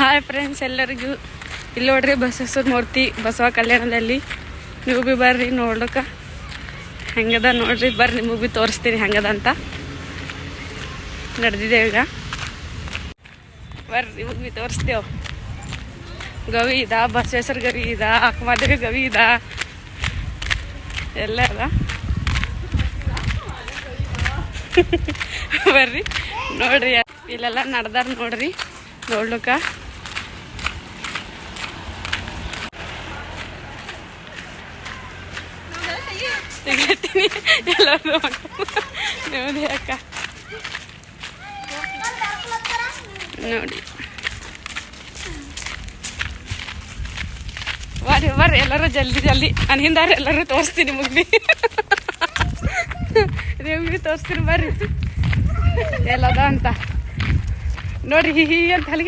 Hi friends, ಎಲ್ಲರಿಗೂ ಇಲ್ಲಿ ನೋಡ್ರಿ ಬಸವೇಶ್ವರ ಮೂರ್ತಿ ಬಸವ ಕಲ್ಯಾಣದಲ್ಲಿ. ನೀವು ಭೀ ಬರ್ರಿ ನೋಡ್ಲಿಕ್ಕೆ ಹೆಂಗದ ನೋಡ್ರಿ. ಬರ್ರಿ ನಿಮಗೆ ಭೀ ತೋರಿಸ್ತೀನಿ ಹೆಂಗದ ಅಂತ. ನಡೆದಿದ್ದೇವೆ ಈಗ, ಬರ್ರಿ ನಿಮಗೆ ಭೀ ತೋರಿಸ್ತೇವೆ. ಗವಿ ಇದ, ಬಸವೇಶ್ವರ ಗವಿ ಇದ, ಅಕ್ಕಮಾದೇವಿ ಗವಿ ಇದ, ಎಲ್ಲ ಅದ. ಬರ್ರಿ ನೋಡ್ರಿ, ಇಲ್ಲೆಲ್ಲ ನಡ್ದಾರ ನೋಡ್ರಿ ನೋಡ್ಲಿಕ್ಕ. ಸಿಗತ್ತೀನಿ ಎಲ್ಲರೂ ನೋಡಿ ಅಕ್ಕ ನೋಡಿ. ಬರ್ರಿ ಎಲ್ಲರೂ ಜಲ್ದಿ ಜಲ್ದಿ ನಾನು ಹಿಂದಾರ ಎಲ್ಲರೂ ತೋರಿಸ್ತೀನಿ ಮುಗ್ಲಿ. ನಿಮ್ಗೆ ತೋರಿಸ್ತೀನಿ ಬರ್ರಿ ಎಲ್ಲದ ಅಂತ ನೋಡ್ರಿ. ಹಿ ಅಂತ